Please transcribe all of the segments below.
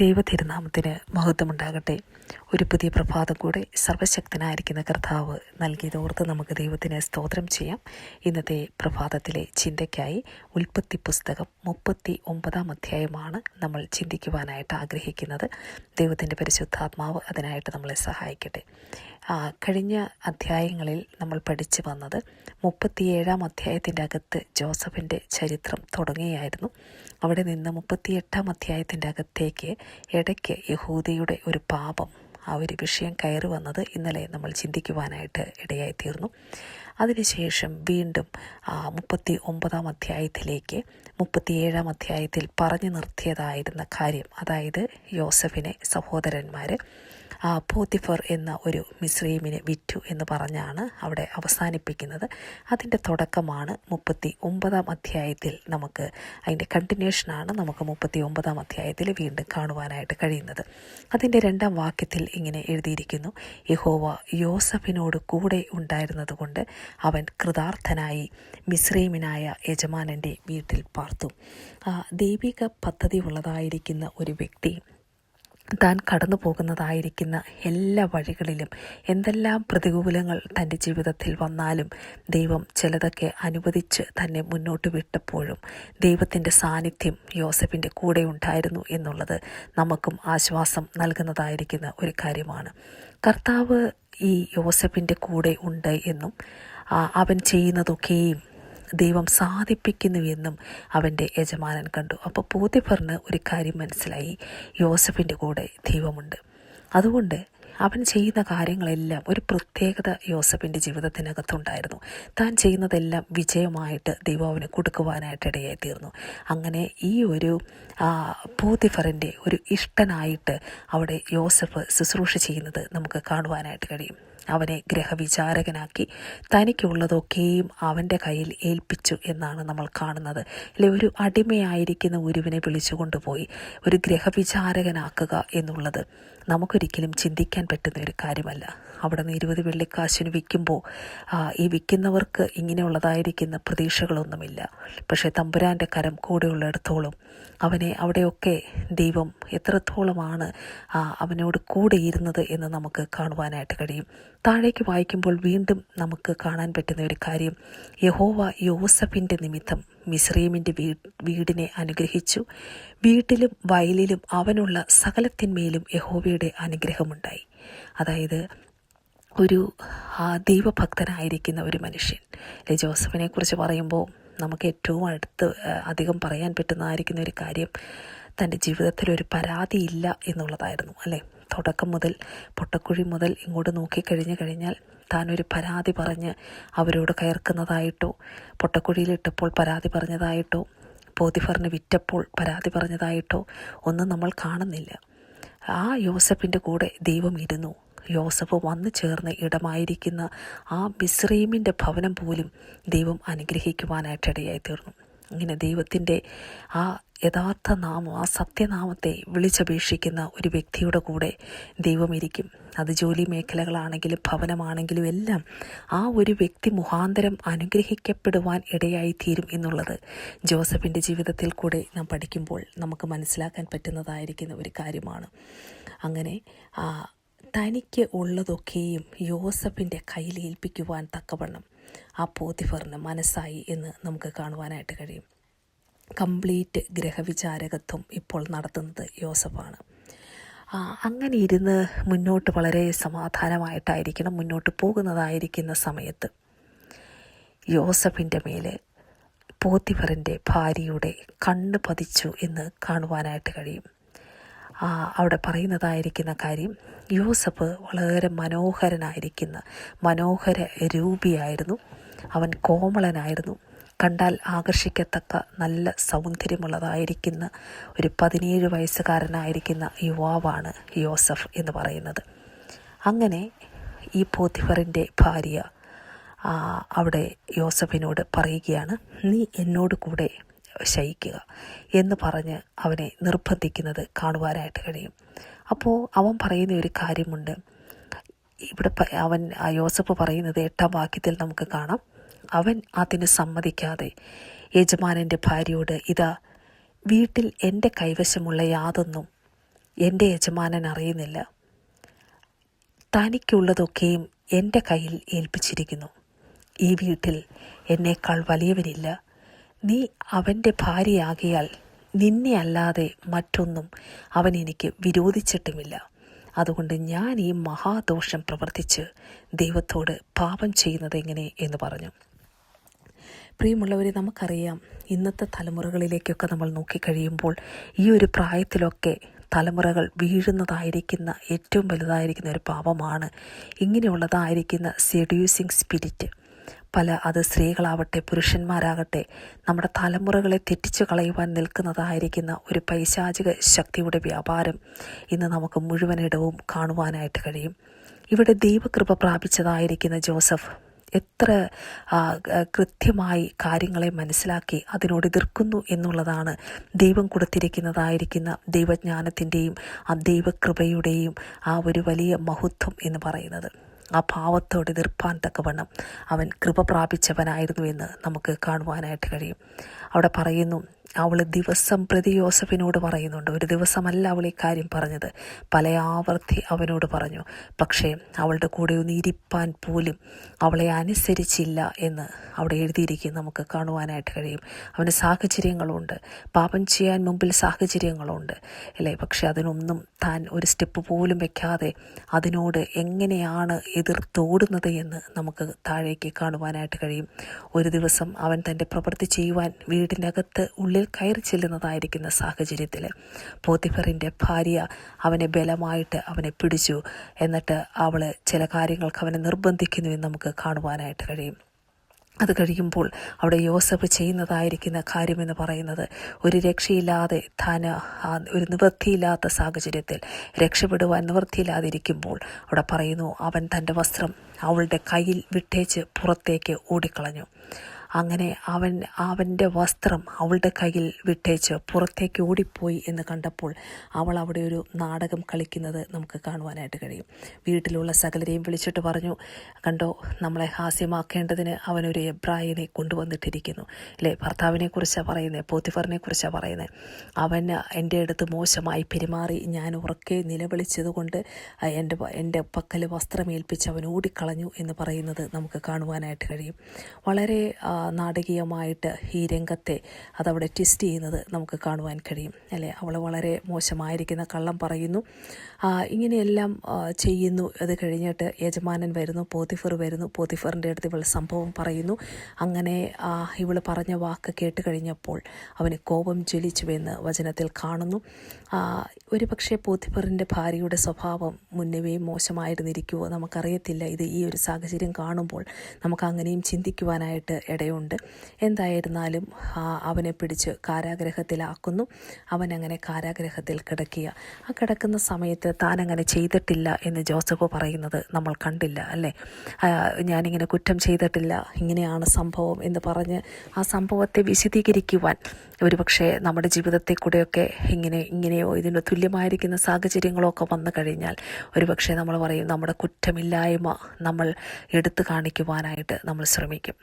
ദൈവതിരുനാമത്തിന് മഹത്വമുണ്ടാകട്ടെ. ഒരു പുതിയ പ്രഭാതം കൂടെ സർവശക്തനായിരിക്കുന്ന കർത്താവ് നൽകിയതോർത്ത് നമുക്ക് ദൈവത്തിന് സ്തോത്രം ചെയ്യാം. ഇന്നത്തെ പ്രഭാതത്തിലെ ചിന്തയ്ക്കായി ഉൽപ്പത്തി പുസ്തകം 39 അധ്യായമാണ് നമ്മൾ ചിന്തിക്കുവാനായിട്ട് ആഗ്രഹിക്കുന്നത്. ദൈവത്തിൻ്റെ പരിശുദ്ധാത്മാവ് അതിനായിട്ട് നമ്മളെ സഹായിക്കട്ടെ. കഴിഞ്ഞ അധ്യായങ്ങളിൽ നമ്മൾ പഠിച്ചു വന്നത് 37 അധ്യായത്തിൻ്റെ അകത്ത് ജോസഫിൻ്റെ ചരിത്രം തുടങ്ങിയായിരുന്നു. അവിടെ നിന്ന് 38 അധ്യായത്തിൻ്റെ അകത്തേക്ക് ഇടയ്ക്ക് യഹൂദയുടെ ഒരു പാപം, ആ ഒരു വിഷയം കയറി വന്നത് ഇന്നലെ നമ്മൾ ചിന്തിക്കുവാനായിട്ട് ഇടയായിത്തീർന്നു. അതിനുശേഷം വീണ്ടും 39 അധ്യായത്തിലേക്ക് 37 അധ്യായത്തിൽ പറഞ്ഞു നിർത്തിയതായിരുന്ന കാര്യം, അതായത് യോസഫിനെ സഹോദരന്മാർ പോത്തിഫർ എന്ന ഒരു മിസ്രയീമിനെ വിറ്റു എന്ന് പറഞ്ഞാണ് അവിടെ അവസാനിപ്പിക്കുന്നത്. അതിൻ്റെ തുടക്കമാണ് 39 അധ്യായത്തിൽ നമുക്ക്, അതിൻ്റെ കണ്ടിന്യൂഷനാണ് നമുക്ക് 39 അധ്യായത്തിൽ വീണ്ടും കാണുവാനായിട്ട് കഴിയുന്നത്. അതിൻ്റെ 2 വാക്യത്തിൽ ഇങ്ങനെ എഴുതിയിരിക്കുന്നു: യഹോവ യോസഫിനോട് കൂടെ ഉണ്ടായിരുന്നത് കൊണ്ട് അവൻ കൃതാർത്ഥനായി മിസ്രയീമിനായ യജമാനൻ്റെ വീട്ടിൽ പാർത്തു. ദൈവിക പദ്ധതി ഉള്ളതായിരിക്കുന്ന ഒരു വ്യക്തി താൻ കടന്നു പോകുന്നതായിരിക്കുന്ന എല്ലാ വഴികളിലും എന്തെല്ലാം പ്രതികൂലങ്ങൾ തൻ്റെ ജീവിതത്തിൽ വന്നാലും ദൈവം ചിലതൊക്കെ അനുവദിച്ച് തന്നെ മുന്നോട്ട് വിട്ടപ്പോഴും ദൈവത്തിൻ്റെ സാന്നിധ്യം യോസഫിൻ്റെ കൂടെ ഉണ്ടായിരുന്നു എന്നുള്ളത് നമുക്കും ആശ്വാസം നൽകുന്നതായിരിക്കുന്ന ഒരു കാര്യമാണ്. കർത്താവ് ഈ യോസഫിൻ്റെ കൂടെ ഉണ്ട് എന്നും അവൻ ചെയ്യുന്നതൊക്കെയും ദൈവം സാധിപ്പിക്കുന്നുവെന്നും അവൻ്റെ യജമാനൻ കണ്ടു. അപ്പോൾ പോത്തിഫറിന് ഒരു കാര്യം മനസ്സിലായി: യോസഫിൻ്റെ കൂടെ ദൈവമുണ്ട്. അതുകൊണ്ട് അവൻ ചെയ്യുന്ന കാര്യങ്ങളെല്ലാം ഒരു പ്രത്യേകത യോസഫിൻ്റെ ജീവിതത്തിനകത്തുണ്ടായിരുന്നു. താൻ ചെയ്യുന്നതെല്ലാം വിജയമായിട്ട് ദൈവം അവന് കൊടുക്കുവാനായിട്ട് ഇടയായിത്തീർന്നു. അങ്ങനെ ഈ ഒരു പോത്തിഫറിൻ്റെ ഒരു ഇഷ്ടനായിട്ട് അവിടെ യോസഫ് ശുശ്രൂഷ ചെയ്യുന്നത് നമുക്ക് കാണുവാനായിട്ട് കഴിയും. അവനെ ഗ്രഹവിചാരകനാക്കി തനിക്കുള്ളതൊക്കെയും അവൻ്റെ കയ്യിൽ ഏൽപ്പിച്ചു എന്നാണ് നമ്മൾ കാണുന്നത്. അല്ലെ, ഒരു അടിമയായിരിക്കുന്ന ഒരുവിനെ വിളിച്ചുകൊണ്ടുപോയി ഒരു ഗ്രഹവിചാരകനാക്കുക എന്നുള്ളത് നമുക്കൊരിക്കലും ചിന്തിക്കാൻ പറ്റുന്ന ഒരു കാര്യമല്ല. അവിടെ നിന്ന് 20 വെള്ളിക്കാശിന് വിൽക്കുമ്പോൾ ഈ വിൽക്കുന്നവർക്ക് ഇങ്ങനെയുള്ളതായിരിക്കുന്ന പ്രതീക്ഷകളൊന്നുമില്ല. പക്ഷേ തമ്പുരാൻ്റെ കരം കൂടെയുള്ളിടത്തോളം അവനെ അവിടെയൊക്കെ ദൈവം എത്രത്തോളമാണ് അവനോട് കൂടെ ഇരുന്നത് എന്ന് നമുക്ക് കാണുവാനായിട്ട് കഴിയും. താഴേക്ക് വായിക്കുമ്പോൾ വീണ്ടും നമുക്ക് കാണാൻ പറ്റുന്ന ഒരു കാര്യം: യഹോവ യോസഫിൻ്റെ നിമിത്തം മിസ്രയീമിൻ്റെ വീടിനെ അനുഗ്രഹിച്ചു. വീട്ടിലും വയലിലും അവനുള്ള സകലത്തിന്മേലും യഹോവയുടെ അനുഗ്രഹമുണ്ടായി. അതായത് ഒരു ദൈവഭക്തനായിരിക്കുന്ന ഒരു മനുഷ്യൻ. ജോസഫിനെ കുറിച്ച് പറയുമ്പോൾ നമുക്ക് ഏറ്റവും അടുത്ത് അധികം പറയാൻ പറ്റുന്നതായിരിക്കുന്ന ഒരു കാര്യം തൻ്റെ ജീവിതത്തിൽ ഒരു പരാതിയില്ല എന്നുള്ളതായിരുന്നു. അല്ലേ, തുടക്കം മുതൽ പൊട്ടക്കുഴി മുതൽ ഇങ്ങോട്ട് നോക്കിക്കഴിഞ്ഞാൽ താനൊരു പരാതി പറഞ്ഞ് അവരോട് കയർക്കുന്നതായിട്ടോ, പൊട്ടക്കുഴിയിലിട്ടപ്പോൾ പരാതി പറഞ്ഞതായിട്ടോ, പോത്തിഫറിന് വിറ്റപ്പോൾ പരാതി പറഞ്ഞതായിട്ടോ ഒന്നും നമ്മൾ കാണുന്നില്ല. ആ യോസഫിൻ്റെ കൂടെ ദൈവം ഇരുന്നു. യോസഫ് വന്നു ചേർന്ന് ഇടമായിരിക്കുന്ന ആ മിസ്രയീമിൻ്റെ ഭവനം പോലും ദൈവം അനുഗ്രഹിക്കുവാനായിട്ട് ഇടയായിത്തീർന്നു. ഇങ്ങനെ ദൈവത്തിൻ്റെ ആ യഥാർത്ഥ നാമം, ആ സത്യനാമത്തെ വിളിച്ചപേക്ഷിക്കുന്ന ഒരു വ്യക്തിയുടെ കൂടെ ദൈവം ഇരിക്കും. അത് ജോലി മേഖലകളാണെങ്കിലും ഭവനമാണെങ്കിലും എല്ലാം ആ ഒരു വ്യക്തി മുഖാന്തരം അനുഗ്രഹിക്കപ്പെടുവാൻ ഇടയായിത്തീരും എന്നുള്ളത് ജോസഫിൻ്റെ ജീവിതത്തിൽ കൂടെ നാം പഠിക്കുമ്പോൾ നമുക്ക് മനസ്സിലാക്കാൻ പറ്റുന്നതായിരിക്കുന്ന ഒരു കാര്യമാണ്. അങ്ങനെ തനിക്ക് ഉള്ളതൊക്കെയും യോസഫിൻ്റെ കയ്യിൽ ഏൽപ്പിക്കുവാൻ തക്കവണ്ണം ആ പോത്തിഫറിന് മനസ്സായി എന്ന് നമുക്ക് കാണുവാനായിട്ട് കഴിയും. കംപ്ലീറ്റ് ഗ്രഹവിചാരകത്വം ഇപ്പോൾ നടത്തുന്നത് യോസഫാണ്. അങ്ങനെ ഇരുന്ന് മുന്നോട്ട് വളരെ സമാധാനമായിട്ടായിരിക്കണം മുന്നോട്ട് പോകുന്നതായിരിക്കുന്ന സമയത്ത് യോസഫിൻ്റെ മേലെ പോത്തിഫറിൻ്റെ ഭാര്യയുടെ കണ്ണ് പതിച്ചു എന്ന് കാണുവാനായിട്ട് കഴിയും. അവിടെ പറയുന്നതായിരിക്കുന്ന കാര്യം, യോസഫ് വളരെ മനോഹര രൂപിയായിരുന്നു. അവൻ കോമളനായിരുന്നു. കണ്ടാൽ ആകർഷിക്കത്തക്ക നല്ല സൗന്ദര്യമുള്ളതായിരിക്കുന്ന ഒരു 17 വയസ്സുകാരനായിരിക്കുന്ന യുവാവാണ് യോസഫ് എന്ന് പറയുന്നത്. അങ്ങനെ ഈ പോത്തിഫറിൻ്റെ ഭാര്യ അവിടെ യോസഫിനോട് പറയുകയാണ്: നീ എന്നോട് കൂടെ ശയിക്കുക എന്ന് പറഞ്ഞ് അവനെ നിർബന്ധിക്കുന്നത് കാണുവാനായിട്ട് കഴിയും. അപ്പോൾ അവൻ പറയുന്ന ഒരു കാര്യമുണ്ട്. ഇവിടെ യോസഫ് പറയുന്നത് 8 വാക്യത്തിൽ നമുക്ക് കാണാം: അവൻ അതിന് സമ്മതിക്കാതെ യജമാനൻ്റെ ഭാര്യയോട്, ഇതാ വീട്ടിൽ എൻ്റെ കൈവശമുള്ള യാതൊന്നും എൻ്റെ യജമാനൻ അറിയുന്നില്ല. തനിക്കുള്ളതൊക്കെയും എൻ്റെ കയ്യിൽ ഏൽപ്പിച്ചിരിക്കുന്നു. ഈ വീട്ടിൽ എന്നേക്കാൾ വലിയവനില്ല. നീ അവൻ്റെ ഭാര്യയാകിയാൽ നിന്നെ അല്ലാതെ മറ്റൊന്നും അവൻ എനിക്ക് വിരോധിച്ചിട്ടുമില്ല. അതുകൊണ്ട് ഞാൻ ഈ മഹാദോഷം പ്രവർത്തിച്ച് ദൈവത്തോട് പാപം ചെയ്യുന്നത് എങ്ങനെ എന്ന് പറഞ്ഞു. പ്രിയമുള്ളവരെ, നമുക്കറിയാം, ഇന്നത്തെ തലമുറകളിലേക്കൊക്കെ നമ്മൾ നോക്കിക്കഴിയുമ്പോൾ ഈ ഒരു പ്രായത്തിലൊക്കെ തലമുറകൾ വീഴുന്നതായിരിക്കുന്ന ഏറ്റവും വലുതായിരിക്കുന്ന ഒരു പാപമാണ് ഇങ്ങനെയുള്ളതായിരിക്കുന്ന സെഡ്യൂസിങ് സ്പിരിറ്റ്. അത് സ്ത്രീകളാവട്ടെ പുരുഷന്മാരാകട്ടെ, നമ്മുടെ തലമുറകളെ തെറ്റിച്ചു കളയുവാൻ നിൽക്കുന്നതായിരിക്കുന്ന ഒരു പൈശാചിക ശക്തിയുടെ വ്യാപാരം ഇന്ന് നമുക്ക് മുഴുവനിടവും കാണുവാനായിട്ട് കഴിയും. ഇവിടെ ദൈവകൃപ പ്രാപിച്ചതായിരിക്കുന്ന ജോസഫ് എത്ര കൃത്യമായി കാര്യങ്ങളെ മനസ്സിലാക്കി അതിനോട് എതിർക്കുന്നു എന്നുള്ളതാണ് ദൈവം കൊടുത്തിരിക്കുന്നതായിരിക്കുന്ന ദൈവജ്ഞാനത്തിൻ്റെയും ആ ദൈവകൃപയുടെയും ആ ഒരു വലിയ മഹത്വം എന്ന് പറയുന്നത്. ആ പാവത്തോട് എതിർപ്പാൻ തക്കവണ്ണം അവൻ കൃപ പ്രാപിച്ചവനായിരുന്നു എന്ന് നമുക്ക് കാണുവാനായിട്ട് കഴിയും. അവിടെ പറയുന്നു, അവൾ ദിവസം പ്രതി യോസഫിനോട് പറയുന്നുണ്ട്. ഒരു ദിവസമല്ല അവൾ ഈ കാര്യം പറഞ്ഞത്, പല ആവർത്തി അവനോട് പറഞ്ഞു. പക്ഷേ അവളുടെ കൂടെ ഒന്ന് ഇരിപ്പാൻ പോലും അവളെ അനുസരിച്ചില്ല എന്ന് അവിടെ എഴുതിയിരിക്കും, നമുക്ക് കാണുവാനായിട്ട് കഴിയും. അവന് സാഹചര്യങ്ങളുണ്ട്, പാപം ചെയ്യാൻ മുമ്പിൽ സാഹചര്യങ്ങളുണ്ട് അല്ലേ? പക്ഷെ അതിനൊന്നും താൻ ഒരു സ്റ്റെപ്പ് പോലും വെക്കാതെ അതിനോട് എങ്ങനെയാണ് എതിർത്തോടുന്നത് എന്ന് നമുക്ക് താഴേക്ക് കാണുവാനായിട്ട് കഴിയും. ഒരു ദിവസം അവൻ തൻ്റെ പ്രവൃത്തി ചെയ്യുവാൻ വീടിനകത്ത് ഉള്ളിൽ കയറി ചെല്ലുന്നതായിരിക്കുന്ന സാഹചര്യത്തിൽ പോത്തിഫറിൻ്റെ ഭാര്യ അവനെ ബലമായിട്ട് അവനെ പിടിച്ചു. എന്നിട്ട് അവൾ ചില കാര്യങ്ങൾക്ക് അവനെ നിർബന്ധിക്കുന്നു എന്ന് നമുക്ക് കാണുവാനായിട്ട് കഴിയും. അത് കഴിയുമ്പോൾ അവിടെ യോസഫ് ചെയ്യുന്നതായിരിക്കുന്ന കാര്യമെന്ന് പറയുന്നത്, ഒരു രക്ഷയില്ലാതെ താൻ ഒരു നിവൃത്തിയില്ലാത്ത സാഹചര്യത്തിൽ രക്ഷപ്പെടുവാൻ നിവൃത്തിയില്ലാതിരിക്കുമ്പോൾ അവിടെ പറയുന്നു, അവൻ തൻ്റെ വസ്ത്രം അവളുടെ കയ്യിൽ വിട്ടേച്ച് പുറത്തേക്ക് ഓടിക്കളഞ്ഞു. അങ്ങനെ അവൻ്റെ വസ്ത്രം അവളുടെ കയ്യിൽ വിട്ടേച്ച് പുറത്തേക്ക് ഓടിപ്പോയി എന്ന് കണ്ടപ്പോൾ അവൾ അവിടെ ഒരു നാടകം കളിക്കുന്നത് നമുക്ക് കാണുവാനായിട്ട് കഴിയും. വീട്ടിലുള്ള സകലരെയും വിളിച്ചിട്ട് പറഞ്ഞു, കണ്ടോ, നമ്മളെ ഹാസ്യമാക്കേണ്ടതിന് അവനൊരു എബ്രായനെ കൊണ്ടുവന്നിട്ടിരിക്കുന്നു അല്ലേ? ഭർത്താവിനെ കുറിച്ചാണ് പറയുന്നത്, പോത്തിഫറിനെ കുറിച്ചാണ് പറയുന്നത്. അവൻ എൻ്റെ അടുത്ത് മോശമായി പെരുമാറി, ഞാൻ ഉറക്കെ നിലവിളിച്ചതുകൊണ്ട് എൻ്റെ പക്കൽ വസ്ത്രമേൽപ്പിച്ച് അവൻ ഓടിക്കളഞ്ഞു എന്ന് പറയുന്നത് നമുക്ക് കാണുവാനായിട്ട് കഴിയും. വളരെ നാടകീയമായിട്ട് ഈ രംഗത്തെ അതവിടെ ട്വിസ്റ്റ് ചെയ്യുന്നത് നമുക്ക് കാണുവാൻ കഴിയും അല്ലേ? അവൾ വളരെ മോശമായിരിക്കുന്ന കള്ളം പറയുന്നു, ഇങ്ങനെയെല്ലാം ചെയ്യുന്നു. അത് കഴിഞ്ഞിട്ട് യജമാനൻ വരുന്നു, പോത്തിഫർ വരുന്നു. പോത്തിഫറിൻ്റെ അടുത്ത് ഇവൾ സംഭവം പറയുന്നു. അങ്ങനെ ഇവൾ പറഞ്ഞ വാക്ക് കേട്ട് കഴിഞ്ഞപ്പോൾ അവന് കോപം ജ്വലിച്ചുവെന്ന് വചനത്തിൽ കാണുന്നു. ഒരു പക്ഷേ പോത്തിഫറിൻ്റെ ഭാര്യയുടെ സ്വഭാവം മുന്നവേ മോശമായിരുന്നിരിക്കുമോ നമുക്കറിയത്തില്ല. ഇത് ഈ ഒരു സാഹചര്യം കാണുമ്പോൾ നമുക്ക് അങ്ങനെയും ചിന്തിക്കുവാനായിട്ട് ഇടയുണ്ട്. എന്തായിരുന്നാലും അവനെ പിടിച്ച് കാരാഗ്രഹത്തിലാക്കുന്നു. അവൻ അങ്ങനെ കാരാഗ്രഹത്തിൽ കിടക്കുക. ആ കിടക്കുന്ന സമയത്ത് താൻ അങ്ങനെ ചെയ്തിട്ടില്ല എന്ന് ജോസഫ് പറയുന്നത് നമ്മൾ കണ്ടില്ല അല്ലേ? ഞാനിങ്ങനെ കുറ്റം ചെയ്തിട്ടില്ല, ഇങ്ങനെയാണ് സംഭവം എന്ന് പറഞ്ഞ് ആ സംഭവത്തെ വിശദീകരിക്കുവാൻ ഒരുപക്ഷെ നമ്മുടെ ജീവിതത്തെ കൂടെയൊക്കെ ഇങ്ങനെയോ ഇതിന് തുല്യമായിരിക്കുന്ന സാഹചര്യങ്ങളോ ഒക്കെ വന്നു കഴിഞ്ഞാൽ ഒരുപക്ഷെ നമ്മൾ പറയും, നമ്മുടെ കുറ്റമില്ലായ്മ നമ്മൾ എടുത്തു കാണിക്കുവാനായിട്ട് നമ്മൾ ശ്രമിക്കും.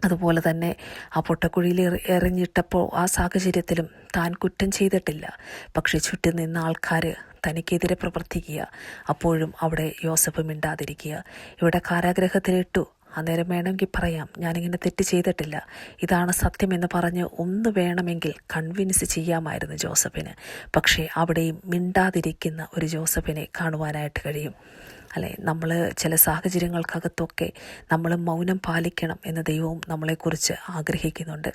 അതുപോലെ തന്നെ ആ പൊട്ടക്കുഴിയിൽ എറിഞ്ഞിട്ടപ്പോൾ ആ സാഹചര്യത്തിലും താൻ കുറ്റം ചെയ്തിട്ടില്ല, പക്ഷെ ചുറ്റും നിന്ന ആൾക്കാർ തനിക്കെതിരെ പ്രവർത്തിക്കുക. അപ്പോഴും അവിടെ യോസഫ് മിണ്ടാതിരിക്കുക. ഇവിടെ കാരാഗ്രഹത്തിലിട്ടു. അന്നേരം വേണമെങ്കിൽ പറയാം, ഞാനിങ്ങനെ തെറ്റ് ചെയ്തിട്ടില്ല, ഇതാണ് സത്യമെന്ന് പറഞ്ഞ് ഒന്ന് വേണമെങ്കിൽ കൺവിൻസ് ചെയ്യാമായിരുന്നു ജോസഫിന്. പക്ഷേ അവിടെയും മിണ്ടാതിരിക്കുന്ന ഒരു ജോസഫിനെ കാണുവാനായിട്ട് കഴിയും അല്ലേ? നമ്മൾ ചില സാഹചര്യങ്ങൾക്കകത്തൊക്കെ നമ്മൾ മൗനം പാലിക്കണം എന്ന് ദൈവവും നമ്മളെക്കുറിച്ച് ആഗ്രഹിക്കുന്നുണ്ട്.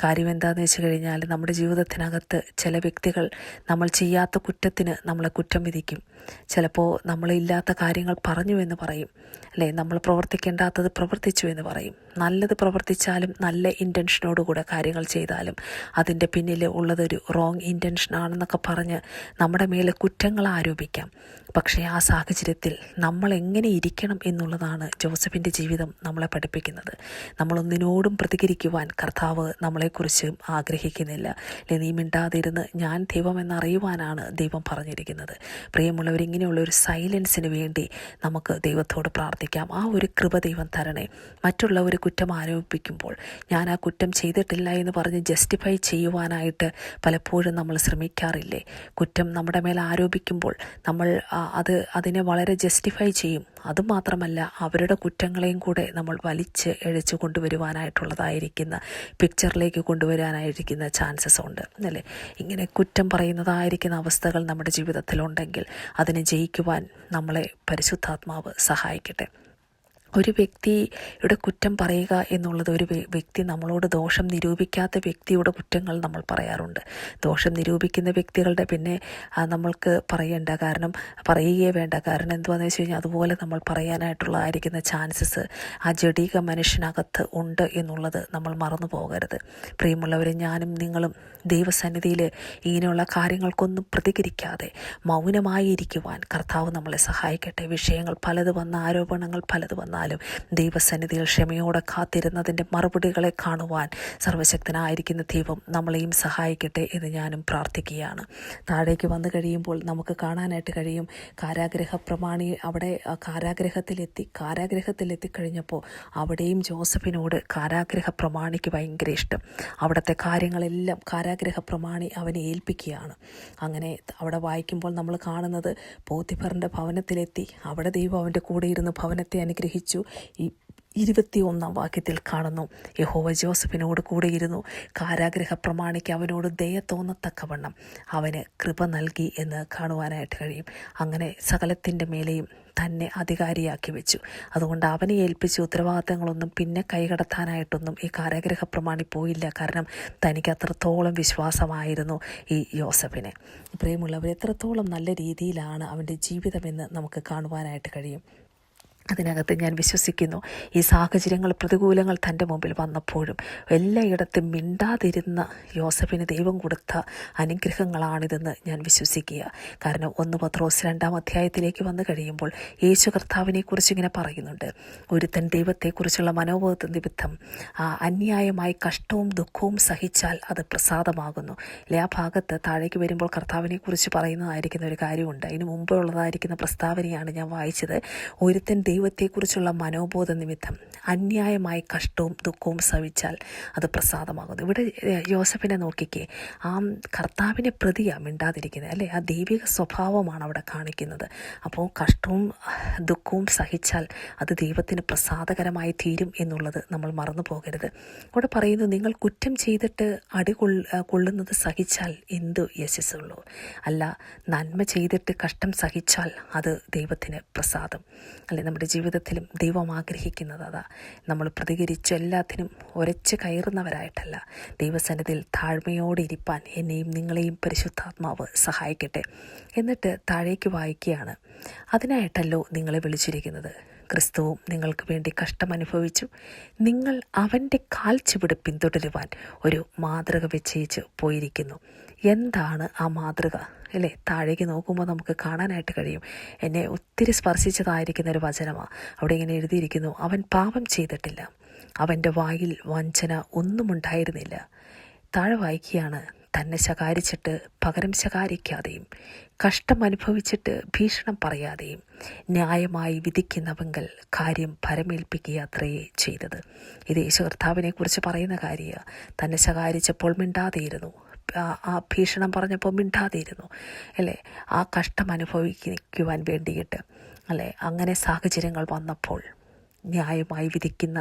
കാര്യം എന്താണെന്ന് വെച്ച് കഴിഞ്ഞാൽ, നമ്മുടെ ജീവിതത്തിനകത്ത് ചില വ്യക്തികൾ നമ്മൾ ചെയ്യാത്ത കുറ്റത്തിന് നമ്മളെ കുറ്റം വിധിക്കും. ചിലപ്പോൾ നമ്മളില്ലാത്ത കാര്യങ്ങൾ പറഞ്ഞു എന്ന് പറയും അല്ലേ? നമ്മൾ പ്രവർത്തിക്കേണ്ടാത്തത് പ്രവർത്തിച്ചു എന്ന് പറയും. നല്ലത് പ്രവർത്തിച്ചാലും നല്ല ഇൻറ്റൻഷനോടുകൂടെ കാര്യങ്ങൾ ചെയ്താലും അതിൻ്റെ പിന്നിൽ ഉള്ളതൊരു റോങ് ഇൻറ്റൻഷനാണെന്നൊക്കെ പറഞ്ഞ് നമ്മുടെ മേലെ കുറ്റങ്ങൾ ആരോപിക്കാം. പക്ഷേ ആ സാഹചര്യത്തിൽ നമ്മൾ എങ്ങനെ ഇരിക്കണം എന്നുള്ളതാണ് ജോസഫിൻ്റെ ജീവിതം നമ്മളെ പഠിപ്പിക്കുന്നത്. നമ്മളൊന്നിനോടും പ്രതികരിക്കുവാൻ കർത്താവ് നമ്മളെക്കുറിച്ച് ആഗ്രഹിക്കുന്നില്ല അല്ലെ? നീ മിണ്ടാതിരുന്ന് ഞാൻ ദൈവമെന്നറിയുവാനാണ് ദൈവം പറഞ്ഞിരിക്കുന്നത്. പ്രിയമുള്ളവർ, ഇങ്ങനെയുള്ളൊരു സൈലൻസിന് വേണ്ടി നമുക്ക് ദൈവത്തോട് പ്രാർത്ഥിക്കാം. ആ ഒരു കൃപ ദൈവം തരണേ. മറ്റുള്ളവർ കുറ്റം ആരോപിക്കുമ്പോൾ ഞാൻ ആ കുറ്റം ചെയ്തിട്ടില്ല എന്ന് പറഞ്ഞ് ജസ്റ്റിഫൈ ചെയ്യുവാനായിട്ട് പലപ്പോഴും നമ്മൾ ശ്രമിക്കാറില്ലേ? കുറ്റം നമ്മുടെ മേൽ ആരോപിക്കുമ്പോൾ നമ്മൾ അതിനെ വളരെ ജസ്റ്റിഫൈ ചെയ്യും. അതുമാത്രമല്ല, അവരുടെ കുറ്റങ്ങളെയും കൂടെ നമ്മൾ വലിച്ച് എഴച്ചു കൊണ്ടുവരുവാനായിട്ടുള്ളതായിരിക്കുന്ന പിക്ചറിലേക്ക് കൊണ്ടുവരാനായിരിക്കുന്ന ചാൻസസ് ഉണ്ട് അല്ലേ? ഇങ്ങനെ കുറ്റം പറയുന്നതായിരിക്കുന്ന അവസ്ഥകൾ നമ്മുടെ ജീവിതത്തിലുണ്ടെങ്കിൽ അതിനെ ജയിക്കുവാൻ നമ്മളെ പരിശുദ്ധാത്മാവ് സഹായിക്കട്ടെ. ഒരു വ്യക്തിയുടെ കുറ്റം പറയുക എന്നുള്ളത്, ഒരു വ്യക്തി നമ്മളോട് ദോഷം നിരൂപിക്കാത്ത വ്യക്തിയുടെ കുറ്റങ്ങൾ നമ്മൾ പറയാറുണ്ട്. ദോഷം നിരൂപിക്കുന്ന വ്യക്തികളുടെ പിന്നെ നമ്മൾക്ക് പറയേണ്ട, കാരണം പറയുകയേ വേണ്ട. കാരണം എന്തുവാണെന്ന് വെച്ച് കഴിഞ്ഞാൽ അതുപോലെ നമ്മൾ പറയാനായിട്ടുള്ളതായിരിക്കുന്ന ചാൻസസ് ആ ജഡിക മനുഷ്യനകത്ത് ഉണ്ട് എന്നുള്ളത് നമ്മൾ മറന്നു പോകരുത്. പ്രിയമുള്ളവരെ, ഞാനും നിങ്ങളും ദൈവസന്നിധിയിൽ ഇങ്ങനെയുള്ള കാര്യങ്ങൾക്കൊന്നും പ്രതികരിക്കാതെ മൗനമായിരിക്കുവാൻ കർത്താവ് നമ്മളെ സഹായിക്കട്ടെ. വിഷയങ്ങൾ പലത് വന്ന, ആരോപണങ്ങൾ പലത് വന്നാലും ദൈവസന്നിധിയിൽ ക്ഷമയോടെ കാത്തിരുന്നതിൻ്റെ മറുപടികളെ കാണുവാൻ സർവശക്തനായിരിക്കുന്ന ദൈവം നമ്മളെയും സഹായിക്കട്ടെ എന്ന് ഞാനും പ്രാർത്ഥിക്കുകയാണ്. താഴേക്ക് വന്നു കഴിയുമ്പോൾ നമുക്ക് കാണാനായിട്ട് കഴിയും, കാരാഗ്രഹ പ്രമാണി അവിടെ കാരാഗ്രഹത്തിലെത്തിക്കഴിഞ്ഞപ്പോൾ അവിടെയും ജോസഫിനോട് കാരാഗ്രഹ പ്രമാണിക്ക് ഭയങ്കര ഇഷ്ടം. അവിടുത്തെ കാര്യങ്ങളെല്ലാം കാരാഗ്രഹ പ്രമാണി അവനെ ഏൽപ്പിക്കുകയാണ്. അങ്ങനെ അവിടെ വായിക്കുമ്പോൾ നമ്മൾ കാണുന്നത്, പോത്തിഫറിൻ്റെ ഭവനത്തിലെത്തി. അവിടെ ദൈവം അവൻ്റെ കൂടെ ഇരുന്ന് ഭവനത്തെ അനുഗ്രഹിച്ചു. 21 വാക്യത്തിൽ കാണുന്നു, യഹോവ ജോസഫിനോട് കൂടെ ഇരുന്നു, കാരാഗ്രഹ പ്രമാണിക്ക് അവനോട് ദയ തോന്നത്തക്കവണ്ണം അവന് കൃപ നൽകി എന്ന് കാണുവാനായിട്ട് കഴിയും. അങ്ങനെ സകലത്തിൻ്റെ മേലെയും തന്നെ അധികാരിയാക്കി വെച്ചു. അതുകൊണ്ട് അവനെ ഏൽപ്പിച്ച ഉത്തരവാദിത്തങ്ങളൊന്നും പിന്നെ കൈകടത്താനായിട്ടൊന്നും ഈ കാരാഗ്രഹ പ്രമാണി പോയില്ല. കാരണം തനിക്ക് അത്രത്തോളം വിശ്വാസമായിരുന്നു ഈ യോസഫിന്. പ്രിയമുള്ളവർ, എത്രത്തോളം നല്ല രീതിയിലാണ് അവൻ്റെ ജീവിതമെന്ന് നമുക്ക് കാണുവാനായിട്ട് കഴിയും. അതിനകത്ത് ഞാൻ വിശ്വസിക്കുന്നു, ഈ സാഹചര്യങ്ങൾ, പ്രതികൂലങ്ങൾ തൻ്റെ മുമ്പിൽ വന്നപ്പോഴും എല്ലായിടത്തും മിണ്ടാതിരുന്ന യോസഫിന് ദൈവം കൊടുത്ത അനുഗ്രഹങ്ങളാണിതെന്ന് ഞാൻ വിശ്വസിക്കുക. കാരണം 1 പത്രോസ് 2 അധ്യായത്തിലേക്ക് വന്നു കഴിയുമ്പോൾ യേശു കർത്താവിനെക്കുറിച്ച് ഇങ്ങനെ പറയുന്നുണ്ട്, ഒരുത്തൻ ദൈവത്തെക്കുറിച്ചുള്ള മനോബോധ നിമിത്തം അന്യായമായി കഷ്ടവും ദുഃഖവും സഹിച്ചാൽ അത് പ്രസാദമാകുന്നു. അല്ലെ, ആ ഭാഗത്ത് താഴേക്ക് വരുമ്പോൾ കർത്താവിനെക്കുറിച്ച് പറയുന്നതായിരിക്കുന്ന ഒരു കാര്യമുണ്ട്. അതിന് മുമ്പുള്ളതായിരിക്കുന്ന പ്രസ്താവനയാണ് ഞാൻ വായിച്ചത്. ഒരുത്തൻ ദൈവത്തെക്കുറിച്ചുള്ള മനോബോധ നിമിത്തം അന്യായമായി കഷ്ടവും ദുഃഖവും സഹിച്ചാൽ അത് പ്രസാദമാകുന്നു. ഇവിടെ യോസഫിനെ നോക്കിക്കേ, ആ കർത്താവിനെ പ്രതിയാണ് മിണ്ടാതിരിക്കുന്നത് അല്ലേ? ആ ദൈവിക സ്വഭാവമാണ് അവിടെ കാണിക്കുന്നത്. അപ്പോൾ കഷ്ടവും ദുഃഖവും സഹിച്ചാൽ അത് ദൈവത്തിന് പ്രസാദകരമായി തീരും എന്നുള്ളത് നമ്മൾ മറന്നു പോകരുത്. അവിടെ പറയുന്നു, നിങ്ങൾ കുറ്റം ചെയ്തിട്ട് കൊള്ളുന്നത് സഹിച്ചാൽ എന്ത് യശസ്സുള്ളൂ? അല്ല, നന്മ ചെയ്തിട്ട് കഷ്ടം സഹിച്ചാൽ അത് ദൈവത്തിന് പ്രസാദം അല്ലെ? നമ്മുടെ ജീവിതത്തിലും ദൈവം ആഗ്രഹിക്കുന്നത് അതാ. നമ്മൾ പ്രതികരിച്ച് എല്ലാത്തിനും ഉരച്ച് കയറുന്നവരായിട്ടല്ല, ദൈവസന്നിധിയിൽ താഴ്മയോടെ ഇരിപ്പാൻ എന്നെയും നിങ്ങളെയും പരിശുദ്ധാത്മാവ് സഹായിക്കട്ടെ. എന്നിട്ട് താഴേക്ക് വായിക്കുകയാണ്, അതിനായിട്ടല്ലോ നിങ്ങളെ വിളിച്ചിരിക്കുന്നത്. ക്രിസ്തുവും നിങ്ങൾക്ക് വേണ്ടി കഷ്ടമനുഭവിച്ചു. നിങ്ങൾ അവൻ്റെ കാൽ ചുവട് പിന്തുടരുവാൻ ഒരു മാതൃക വെച്ചേച്ച് പോയിരിക്കുന്നു. എന്താണ് ആ മാതൃക അല്ലേ? താഴേക്ക് നോക്കുമ്പോൾ നമുക്ക് കാണാനായിട്ട് കഴിയും. എന്നെ ഒത്തിരി സ്പർശിച്ചതായിരിക്കുന്ന ഒരു വചനമാണ്. അവിടെ ഇങ്ങനെ എഴുതിയിരിക്കുന്നു, അവൻ പാപം ചെയ്തിട്ടില്ല, അവൻ്റെ വായിൽ വഞ്ചന ഒന്നും ഉണ്ടായിരുന്നില്ല. താഴെ വായിക്കുകയാണ്, തന്നെ ശകാരിച്ചിട്ട് പകരം ശകാരിക്കാതെയും കഷ്ടം അനുഭവിച്ചിട്ട് ഭീഷണം പറയാതെയും ന്യായമായി വിധിക്കുന്നവങ്കൽ കാര്യം പരമേൽപ്പിക്കുക അത്രയേ ചെയ്തത്. ഇത് യേശു കർത്താവിനെ കുറിച്ച് പറയുന്ന കാര്യമാണ്. തന്നെ ശകാരിച്ചപ്പോൾ മിണ്ടാതെയിരുന്നു, ആ ഭീഷണം പറഞ്ഞപ്പോൾ മിണ്ടാതെയിരുന്നു അല്ലേ? ആ കഷ്ടം അനുഭവിക്കുവാൻ വേണ്ടിയിട്ട് അല്ലേ? അങ്ങനെ സാഹചര്യങ്ങൾ വന്നപ്പോൾ ന്യായമായി വിധിക്കുന്ന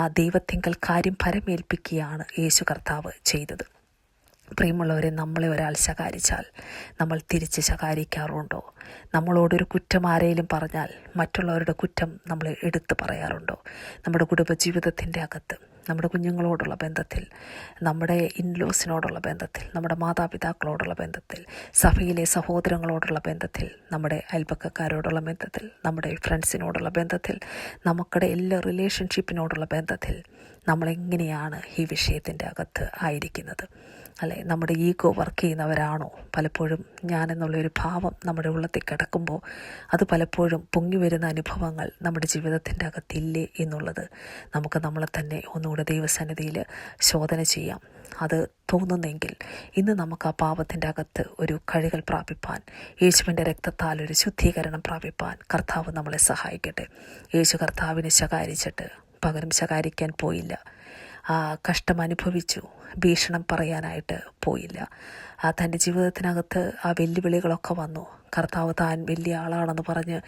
ആ ദൈവത്തിങ്കൽ കാര്യം പരമേൽപ്പിക്കുകയാണ് യേശു കർത്താവ് ചെയ്തത്. പ്രിയമുള്ളവരെ, നമ്മളെ ഒരാൾ ശകാരിച്ചാൽ നമ്മൾ തിരിച്ച് ശകാരിക്കാറുണ്ടോ? നമ്മളോടൊരു കുറ്റം ആരെങ്കിലും പറഞ്ഞാൽ മറ്റുള്ളവരുടെ കുറ്റം നമ്മൾ എടുത്ത് പറയാറുണ്ടോ? നമ്മുടെ കുടുംബജീവിതത്തിൻ്റെ അകത്ത്, നമ്മുടെ കുഞ്ഞുങ്ങളോടുള്ള ബന്ധത്തിൽ, നമ്മുടെ ഇൻലോസിനോടുള്ള ബന്ധത്തിൽ, നമ്മുടെ മാതാപിതാക്കളോടുള്ള ബന്ധത്തിൽ, സഭയിലെ സഹോദരങ്ങളോടുള്ള ബന്ധത്തിൽ, നമ്മുടെ അയൽപക്കക്കാരോടുള്ള ബന്ധത്തിൽ, നമ്മുടെ ഫ്രണ്ട്സിനോടുള്ള ബന്ധത്തിൽ, നമുക്കുടെ എല്ലാ റിലേഷൻഷിപ്പിനോടുള്ള ബന്ധത്തിൽ നമ്മളെങ്ങനെയാണ് ഈ വിഷയത്തിൻ്റെ അകത്ത് ആയിരിക്കുന്നത് അല്ലേ? നമ്മുടെ ഈഗോ വർക്ക് ചെയ്യുന്നവരാണോ? പലപ്പോഴും ഞാനെന്നുള്ളൊരു ഭാവം നമ്മുടെ ഉള്ളത്തിൽ കിടക്കുമ്പോൾ അത് പലപ്പോഴും പൊങ്ങി വരുന്ന അനുഭവങ്ങൾ നമ്മുടെ ജീവിതത്തിൻ്റെ അകത്തില്ലേ എന്നുള്ളത് നമുക്ക് നമ്മളെ തന്നെ ഒന്നുകൂടെ ദൈവസന്നിധിയിൽ ശോധന ചെയ്യാം. അത് തോന്നുന്നെങ്കിൽ ഇന്ന് നമുക്ക് ആ പാപത്തിൻ്റെ അകത്ത് ഒരു കഴുകൽ പ്രാപിപ്പാൻ, യേശുവിൻ്റെ രക്തത്താൽ ഒരു ശുദ്ധീകരണം പ്രാപിപ്പാൻ കർത്താവ് നമ്മളെ സഹായിക്കട്ടെ. യേശു കർത്താവിനെ ശകാരിച്ചിട്ട് പകരം ശകാരിക്കാൻ പോയില്ല. കഷ്ടം അനുഭവിച്ചു, ഭീഷണം പറയാനായിട്ട് പോയില്ല. തൻ്റെ ജീവിതത്തിനകത്ത് ആ വെല്ലുവിളികളൊക്കെ വന്നു. കർത്താവ് താൻ വലിയ ആളാണെന്ന് പറഞ്ഞ്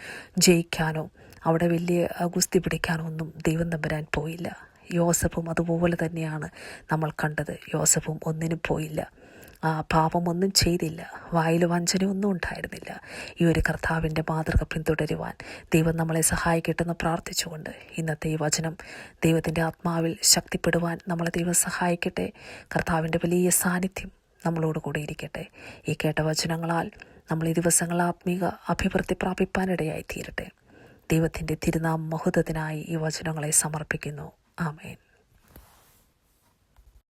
ജയിക്കാനോ അവിടെ വലിയ ഗുസ്തി പിടിക്കാനോ ഒന്നും ദൈവം തമ്പുരാൻ പോയില്ല. യോസഫും അതുപോലെ തന്നെയാണ് നമ്മൾ കണ്ടത്. യോസഫും ഒന്നിനും പോയില്ല, പാപമൊന്നും ചെയ്തില്ല, വായിൽ വഞ്ചനയൊന്നും ഉണ്ടായിരുന്നില്ല. ഈ ഒരു കർത്താവിൻ്റെ മാതൃക പിന്തുടരുവാൻ ദൈവം നമ്മളെ സഹായിക്കട്ടെന്ന് പ്രാർത്ഥിച്ചുകൊണ്ട് ഇന്നത്തെ ഈ വചനം ദൈവത്തിൻ്റെ ആത്മാവിൽ ശക്തിപ്പെടുവാൻ നമ്മളെ ദൈവം സഹായിക്കട്ടെ. കർത്താവിൻ്റെ വലിയ സാന്നിധ്യം നമ്മളോട് കൂടി ഇരിക്കട്ടെ. ഈ കേട്ട വചനങ്ങളാൽ നമ്മൾ ഈ ദിവസങ്ങൾ ആത്മീക അഭിവൃദ്ധി പ്രാപിപ്പാനിടയായി തീരട്ടെ. ദൈവത്തിൻ്റെ തിരുനാമ മഹത്വത്തിനായി ഈ വചനങ്ങളെ സമർപ്പിക്കുന്നു. ആമേൻ.